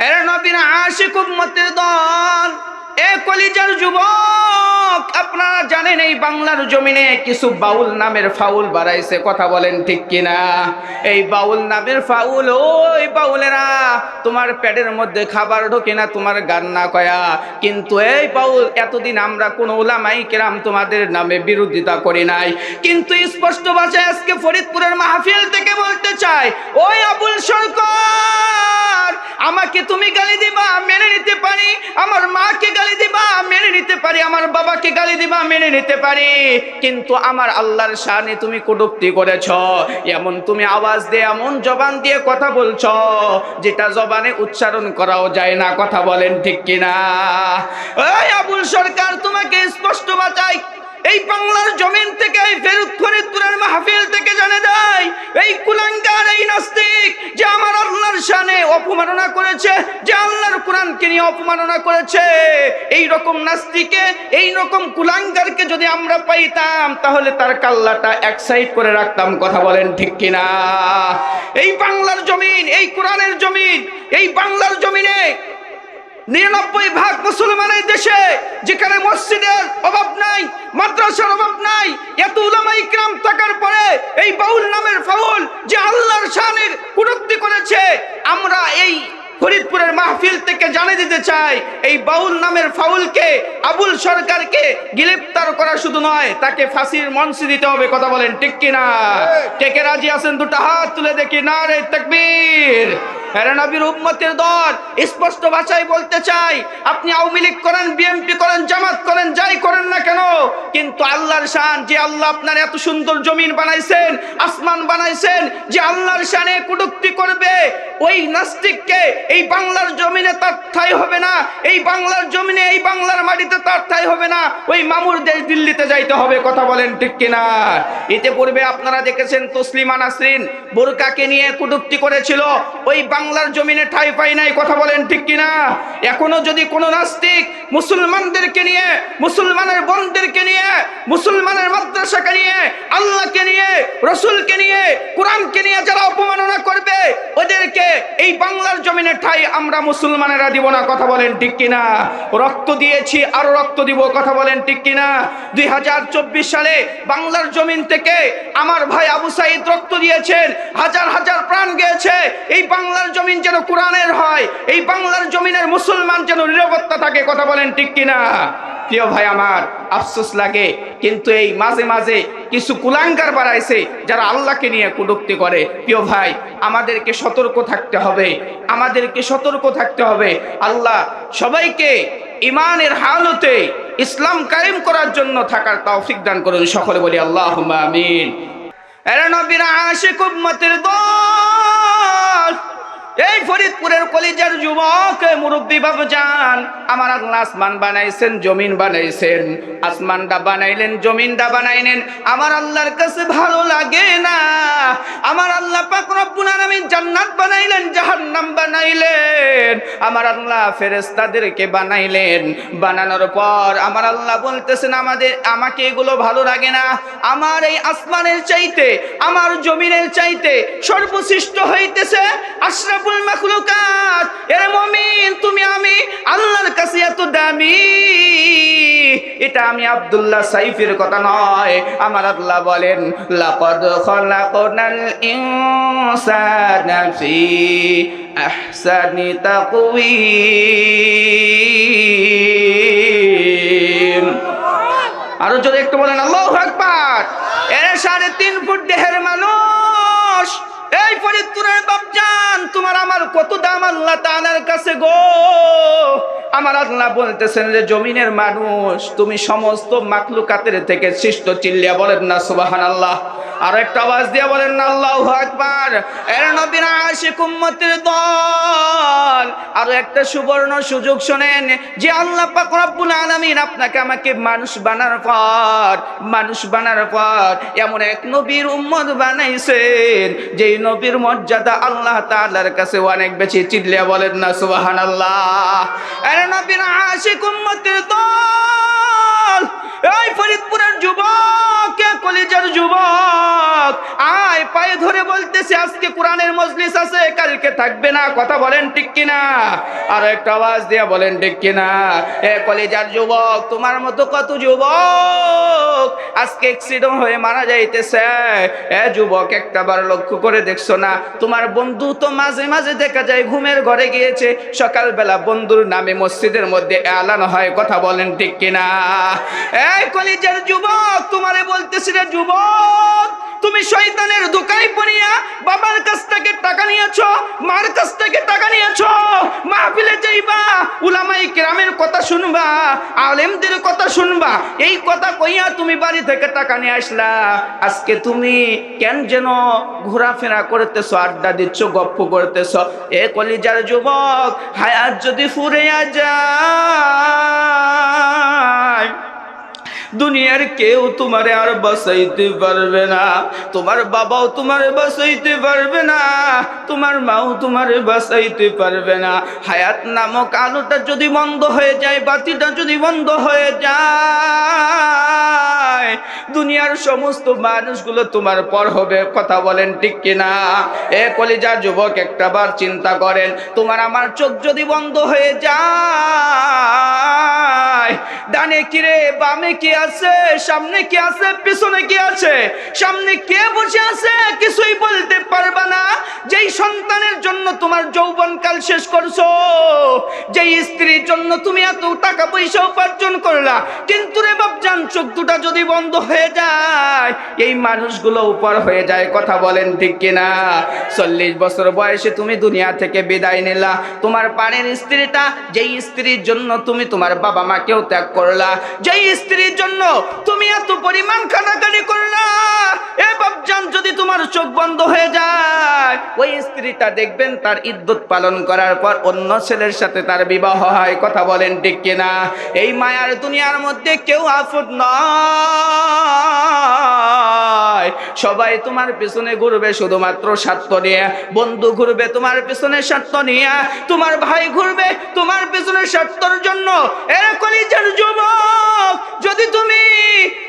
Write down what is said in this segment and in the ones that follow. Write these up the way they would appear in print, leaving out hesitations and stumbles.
এর নবীর আশিক উম্মতের দল, এ কলিজার যুবক, আপনারা জানেন এই বাংলার জমিনে কিছু বাউল নামের ফাউল বাড়াইছে, কথা বলেন ঠিক কিনা? এই বাউল নামের ফাউল, ওই বাউলেরা তোমার পেটের মধ্যে খাবার ঢোকে না তোমার গান না কয়া, কিন্তু এই বাউল এতদিন আমরা কোন উলামাই কেরাম তোমাদের নামে বিরোধিতা করি নাই, কিন্তু স্পষ্ট ভাষায় আজকে ফরিদপুরের মাহফিল থেকে বলতে চাই, ওই আবুল সরকার, আমাকে তুমি গালি দিবা মেনে নিতে পারি, আমার মাকে গালি দিবা মেনে নিতে পারি, আমার বাবাকে গালি দিবা মেনে নিতে পারি, কিন্তু আমার আল্লাহর শানে তুমি কটূক্তি করেছ, এমন তুমি আওয়াজ দিয়ে এমন জবান দিয়ে কথা বলছ যেটা জবানে উচ্চারণ করাও যায় না, কথা বলেন ঠিক কিনা? ওই আবুল সরকার, তোমাকে স্পষ্ট বাঁচাই এই বাংলার জমিন থেকে, এই ফরিদপুরের মাহফিল থেকে জানে দেয়, এই কুলাঙ্গার, এই নাস্তিক যে আমার আল্লাহর শানে অপমাননা করেছে, যে আল্লাহর কোরআনকে নিয়ে অপমাননা করেছে, এই রকম নাস্তিকে, এই রকম কুলাঙ্গারকে যদি আমরা পাইতাম তাহলে তার কাল্লাটা এক সাইড করে রাখতাম, কথা বলেন ঠিক কিনা? এই বাংলার জমিন, এই কোরআনের জমিন, এই বাংলার জমিনে ৯৯% মুসলমানের দেশে, যেখানে মসজিদের অভাব নাই, মাদ্রাসার অভাব নাই, এত উলামা ইকরাম থাকার পরে এই বাউল নামের ফাউল যে আল্লাহর শানের কটূক্তি করেছে, আমরা এই ফরিদপুরের মাহফিল থেকে জানিয়ে দিতে চাই, এই বাউল নামের ফাউলকে, আবুল সরকারকে গ্রেফতার করা শুধু নয়, তাকে ফাঁসির মঞ্চে দিতে হবে, কথা বলেন ঠিক কিনা? কে কে রাজি আছেন দুটো হাত তুলে দেখি, নারে তাকবীর। আরে নবীর উম্মতের দল, স্পষ্ট ভাষায় বলতে চাই, আপনি আওয়ামী লীগ করেন, বিএনপি করেন, জামাত করেন, যাই করেন না কেন, কিন্তু আল্লাহর শান, যে আল্লাহ আপনার এত সুন্দর জমিন বানাইছেন, আসমান বানাইছেন, যে আল্লাহর শানে কটূক্তি করবে, ওই নাস্তিককে এই বাংলার জমিনে তার ঠাঁই হবে না, এই বাংলার জমিনে, এই বাংলার মাটিতে তার ঠাঁই হবে না, ওই মামুর দেশ দিল্লিতে যাইতে হবে, কথা বলেন ঠিক কিনা? এতে পূর্বে আপনারা দেখেছেন তসলিমা নাসরিন বোরকাকে নিয়ে কটূক্তি করেছিল, ওই বাংলার জমিনে ঠাঁই পাই নাই, কথা বলেন ঠিক কিনা? এখনো যদি কোনো নাস্তিক মুসলমানদেরকে নিয়ে, মুসলমানের বোনদেরকে নিয়ে, মুসলমানের মাদ্রাসাকে নিয়ে, আল্লাহকে নিয়ে, রসুলকে নিয়ে, কোরআনকে নিয়ে যারা অপমাননা করবে, ওদেরকে এই বাংলার জমিনে ঠাঁই আমরা মুসলমানেরা দিব না, কথা বলেন ঠিক কিনা? রক্ত দিয়েছি, আরো রক্ত দিব, কথা বলেন ঠিক কিনা? 2024 সালে বাংলার জমিন থেকে আমার ভাই আবু সাইদ রক্ত দিয়েছেন, হাজার হাজার প্রাণ গিয়েছে, এই বাংলার জমিন যেন কোরআনের হয়, এই বাংলার জমিনের মুসলমান যেন নিরাপত্তা থাকে, কথা বলেন ঠিক কিনা? প্রিয় ভাই আমার, আফসোস লাগে, কিন্তু এই মাঝে মাঝে কিছু কুলাঙ্গার বাড়াইছে যারা আল্লাহকে নিয়ে কটূক্তি করে। প্রিয় ভাই, আমাদেরকে সতর্ক থাকতে হবে, আমাদেরকে সতর্ক থাকতে হবে। আল্লাহ সবাইকে ইমানের হালতে ইসলাম কায়েম করার জন্য থাকার তৌফিক দান করুন, সকলে বলি আল্লাহুম্মা আমিন। এরা নবীর আশিক উম্মতের দল, এই ফরিদপুরের কলিজার যুবক, মুরব্বী বাবুজান, আমার আল্লাহ আসমান বানাইছেন, জমিন বানাইছেন, আসমানটা বানাইলেন, জমিনটা বানাইলেন, আমার আল্লাহর কাছে ভালো লাগে না। আমার আল্লাহ পাক রব্বুল আলামিন জান্নাত বানাইলেন, জাহান্নাম বানাইলেন, আমার আল্লাহ ফেরেশতাদেরকে বানাইলেন, বানানোর পর আমার আল্লাহ বলতেছেন আমাকে এগুলো ভালো লাগে না, আমার এই আসমানের চাইতে, আমার জমিনের চাইতে সর্বশ্রেষ্ঠ হইতেছে আশরাফুল মাখলুকাত। এর মুমিন, তুমি আমি আল্লাহর কাছে এত দামি, এটা আমি আব্দুল্লাহ সাইফের কথা নয়, আমার আল্লাহ বলেন, লাকাদ খালাকনাল ইনসানা ফি আহসানি তাকওয়িম। আরো জোরে একটু বলেন আল্লাহু আকবার। এর 3.5 ফুট দেহের মানুষ, এই ফরিদপুরের বাপজান, তোমার আমার কত দাম আল্লাহ তাআলার কাছে গো। আমার আল্লাহ বলতেছেন যে জমিনের মানুষ, তুমি সমস্ত মাখলুকাতের থেকে শ্রেষ্ঠ, চিল্লিয়া বলেন না সুবহানাল্লাহ। আর একটা আওয়াজ দিয়ে বলেন না আল্লাহু আকবার। এর নবীর আশিক উম্মতের দল, আরো একটা সুবর্ণ সুযোগ শুনেন, যে আল্লাহ পাক রব্বুল আলামিন আপনাকে আমাকে মানুষ বানার পর এমন এক নবীর উম্মত বানাইছেন, যেই নবীর মর্যাদা আল্লাহ তাআলার কাছে অনেক বেশি, চিল্লিয়া বলেন না সুবহানাল্লাহ। এর নবীর আশিক উম্মতের দল, এই ফরিদপুরের যুবক, কলিজার যুবক, আয় পায়ে ধরে বলতেছে আজকে কোরআনের মজলিস আছে, কালকে থাকবে না। কথা বলেন ঠিক কিনা? আর একটা আওয়াজ দিয়া বলেন ঠিক কিনা? এ কলিজার যুবক, তোমার মতো কত যুবক আজকে অ্যাক্সিডেন্ট হয়ে মারা যাইতেছে। এ যুবক, একটাবার লক্ষ্য করে দেখছো না? তোমার বন্ধু তো মাঝে মাঝে দেখা যায় ঘুমের ঘরে গিয়েছে, সকালবেলা বন্ধুর নামে মসজিদের মধ্যে এলান হয়। কথা বলেন ঠিক কিনা? এই কলিজার যুবক, তোমারে বলতেছি রে যুবক, তুমি শয়তানের ধোঁকায় পড়িয়া বাবার কাছ থেকে টাকা নিয়েছো, মার কাছ থেকে টাকা নিয়েছো, মাহফিলে যাইবা, উলামায়ে কেরামের কথা শুনবা, আলেমদের কথা শুনবা, এই কথা কইয়া তুমি বাড়ি থেকে টাকা নিয়ে আসলা। আজকে তুমি কেন যেন ঘোরাফেরা করতেছো, আড্ডা দিচ্ছ, গপ্প করতেছো। এ কলিজার যুবক, হায়াত যদি ফুরিয়া যায়, দুনিয়ার কেউ তোমারে আর বাঁচাইতে পারবে না। তোমার বাবাও তোমারে বাঁচাইতে পারবে না, তোমার মাও তোমারে বাঁচাইতে পারবে না। হায়াত নামক আলোটা যদি বন্ধ হয়ে যায়, বাতিটা যদি বন্ধ হয়ে যায়, দুনিয়ার সমস্ত মানুষগুলো তোমার পর হবে। কথা বলেন ঠিক কিনা? এ কলিজার যুবক, একটাবার চিন্তা করেন, তোমার আমার চোখ যদি বন্ধ হয়ে যায়, ডানে কি রে, বামে কি আছে, সামনে কি আছে, পিছনে কি আছে, সামনে কে বসে আছে কিছুই বলতে পারবা না। যেই সন্তানের জন্য তোমার যৌবনকাল শেষ করছো, যেই স্ত্রীর জন্য তুমি এত টাকা পয়সা উপার্জন করলা, কিন্তু রে বাপজান, চোখ দুটা যদি বন্ধ হয়ে যায়, এই মানুষগুলো উপর হয়ে যায়। কথা বলেন ঠিক কিনা? 40 বছর বয়সে তুমি দুনিয়া থেকে বিদায় নিলা, তোমার পানের স্ত্রীটা, যেই স্ত্রীর জন্য তুমি তোমার বাবা মাকেও ত্যাগ করলা, যেই স্ত্রীর জন্য তুমি এত পরিমাণ কানাকানি করলা, এ বাপজান, যদি তোমার চোখ বন্ধ হয়ে যায়, ওই স্ত্রীটা দেখবেন তার ইদ্যত পালন করার পর অন্য ছেলের সাথে তার বিবাহ হয়। কথা বলেন ঠিক কিনা? এই মায়ার দুনিয়ার মধ্যে কেউ আফত নয়, সবাই তোমার পিছনে ঘুরবে শুধুমাত্র স্বার্থ নিয়ে। বন্ধু ঘুরবে তোমার পিছনে স্বার্থ নিয়ে, তোমার ভাই ঘুরবে তোমার পিছনে স্বার্থের জন্য। এরকমই যুবক, যদি তুমি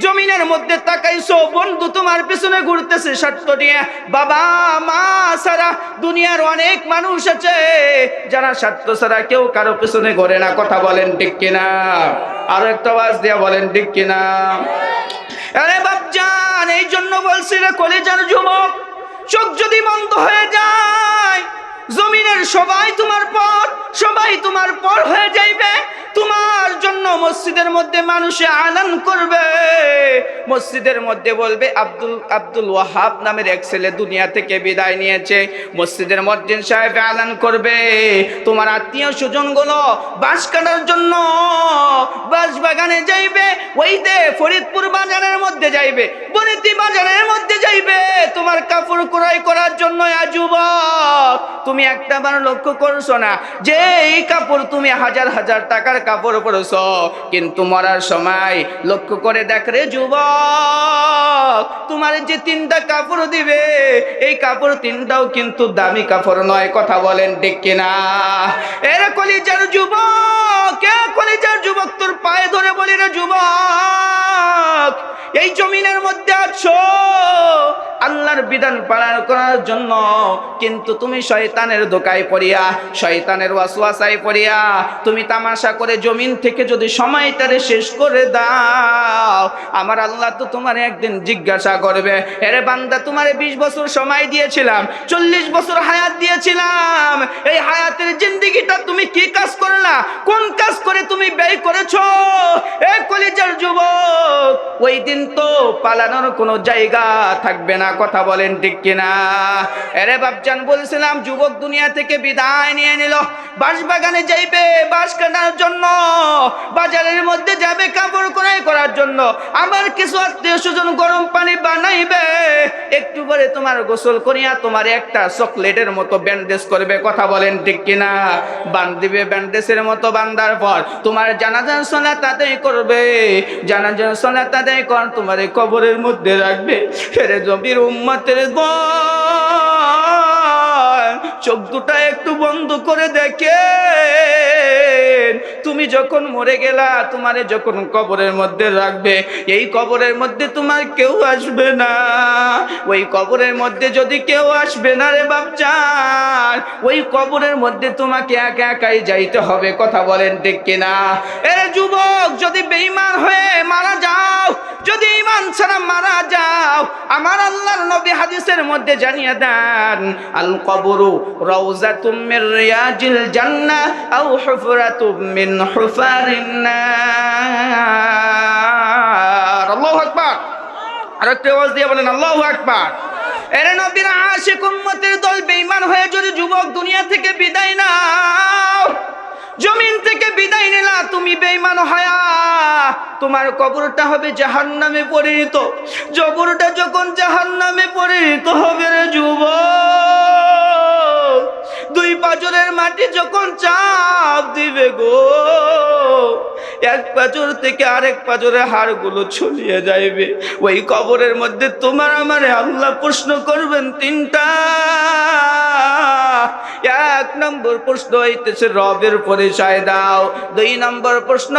জমিনের মধ্যে তাকাইছো, বন্ধু তোমার পিছনে ঘুরতেছে স্বার্থ নিয়ে। বাবা মা ছাড়া দুনিয়ার অনেক মানুষ আছে যারা স্বার্থ ছাড়া কেউ কারো পিছনে ঘোরে না। কথা বলেন ঠিক কিনা? আরো একটা আওয়াজ দিয়া বলেন ঠিক কিনা? আরে বাপজান, এই জন্য বলছি রে কলিজার যুবক, চোখ যদি বন্ধ হয়ে যায়, জমিনের সবাই তোমার পর, সবাই তোমার পর হয়ে যাইবে। তোমার জন্য মসজিদের মধ্যে মানুষে আলান করবে, মসজিদের মধ্যে বলবে আব্দুল ওয়াহাব নামের এক ছেলে দুনিয়া থেকে বিদায় নিয়েছে। মসজিদের মুয়াজ্জিন সাহেব আলান করবে, তোমার আত্মীয় স্বজন গুলো বাঁশ কাটার জন্য বাঁশ বাগানে যাইবে, ওই দে ফরিদপুর বাজারের মধ্যে যাইবে, বনিতি বাজারের মধ্যে যাইবে তোমার কাপড় ক্রয় করার জন্য। যুবক, তুমি একটাবার লক্ষ্য করছো না যে এই কাপড় তুমি হাজার হাজার টাকার কাপড় পরেছো, কিন্তু মরার সময় লক্ষ্য করে দেখ রে যুবক, তোমার যে 3টা কাপড় দিবে, এই কাপড় 3টাও কিন্তু দামি কাপড় নয়। কথা বলেন ঠিক কিনা? এর কলিজার যুবক, কলিজার যুবক, তোর পায়ে ধরে বলি রে যুবক, এই জমিনের মধ্যে আছো আল্লাহর বিধান পালন করার জন্য, কিন্তু তুমি শয়তানের ধোঁকায় পড়িয়া, শয়তানের ওয়াসওয়াসায় পড়িয়া তুমি তামাশা করে জমিন থেকে যদি সময়টারে শেষ করে দাও, আমার আল্লাহ তো তোমার একদিন জিজ্ঞাসা করবে, এরে বান্দা, তোমারে 20 বছর সময় দিয়েছিলাম, 40 বছর হায়াত দিয়েছিলাম, এই হায়াতের জিন্দেগিটা তুমি কি কাজ করলা, কোন কাজ করে তুমি ব্যয় করেছো? এ কলিজার যুবক, ওই দিন তো পালানোর কোনো জায়গা থাকবে না। কথা বলেন ঠিক কিনা? আরে বাপজান, বলছিলাম যুবক দুনিয়া থেকে বিদায় নিয়ে নিল, বাঁশ বাগানে যাইবে বাঁশ কাটার জন্য, বাজারের মধ্যে যাবে কাপড় ক্রয় করার জন্য, আবার কিছু আত্মীয় স্বজন গরম পানি বানাইবে, একটু পরে তোমার গোসল করিয়া তোমার একটা চকলেটের মতো ব্যান্ডেজ করবে। কথা বলেন ঠিক কিনা? বান্ধিবে ব্যান্ডেজের মতো, বান্ধার পর তোমার জানাজার সালাত আদায় করবে, জানাজার সালাত আদায় কর তোমার কবরের মধ্যে রাখবে। ফেরে জমির উম্মতের চোখ দুটা একটু বন্ধ করে দেখেন, তুমি তুমি যখন মরে গেলা, তোমারে যখন কবরের মধ্যে রাখবে, এই কবরের মধ্যে তোমার কেউ আসবে না। ওই কবরের মধ্যে যদি কেউ আসবে না রে বাপজান, ওই কবরের মধ্যে তোমাকে একা একাই যাইতে হবে। কথা বলেন ঠিক কিনা? এরে যুবক, যদি বেঈমান হয়ে মারা যাও, যদি ঈমান ছাড়া মারা যাও, আমার আল্লাহর নবী হাদিসের মধ্যে জানিয়ে দেন, আল কবরু রাউযাতুম মির রিয়াজিল জান্নাহ আও হুফরাতুম মিন হুফারিন নার। আল্লাহু আকবার। আরেকটা আওয়াজ দিয়ে বলেন আল্লাহু আকবার। এরে নবীর আশিক উম্মতের দল, বেঈমান হয়ে যদি যুবক দুনিয়া থেকে বিদায় নাও, জমিন থেকে বিদায় নিলা, তুমি বেঈমান হয়া, তোমার কবরটা হবে জাহান্নামে পরিণত। কবরটা যখন জাহান্নামে পরিণত হবে রে যুবক, দুই পাঁজরের মাটি যখন চাপ দিবে গো, এক পাঁজর থেকে আরেক পাঁজরের হাড়গুলো ছড়িয়ে যাইবে। ওই কবরের মধ্যে তোমার আমারে আল্লাহ প্রশ্ন করবেন তিনটা। এক নম্বর প্রশ্ন হইতেছে রবের পরিচয় দাও, দুই নম্বর প্রশ্ন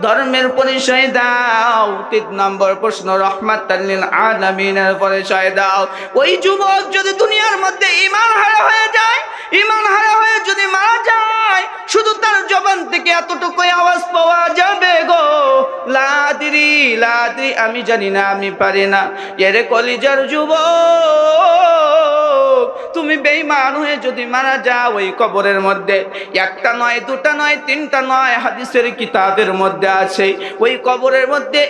ধর্মের পরিচয় দাও, তিন নম্বর প্রশ্ন রহমাতাল লিল আলামিনের পরিচয় দাও। ওই যুবক যদি দুনিয়ার মধ্যে ঈমান হারা হয়ে যায়, ঈমান হারা হয়ে যদি মারা যায়, শুধু তার জবান থেকে এতটুকুই আওয়াজ পাওয়া যাবে গো, লাদিরি লাদিরি, আমি জানি না, আমি পারি না। এরে কলিজার যুবক, তুমি বেঈমান হয়ে যদি মারা যাও, ওই কবরের মধ্যে একটা নয়, দুটা নয়, তিনটা নয়, হাদিসের কিতাবের মধ্যে আছে, ওই কবরের মধ্যে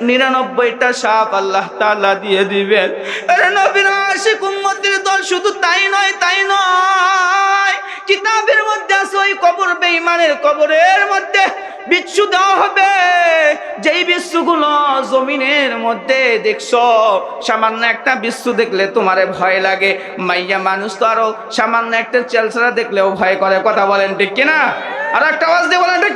99টা সাপ আল্লাহ তাআলা দিয়ে দিবেন। আরে নবীর আশিক উম্মতের দল, শুধু তাই নয়, তাই নয়, কিতাবের মধ্যে আছে ওই কবর, বেঈমানের কবরের মধ্যে বিচ্ছু দেওয়া হবে। যেই বিচ্ছুগুলো জমিনের মধ্যে দেখছো, সামান্য একটা বিচ্ছু দেখলে তোমারে ভয় লাগে, মাইয়া মানুষ তো আরো সামান্য একটা চেলছাড়া দেখলেও ভয় করে। কথা বলেন ঠিক কিনা? আর একটা আওয়াজ দিয়ে বলেন ঠিক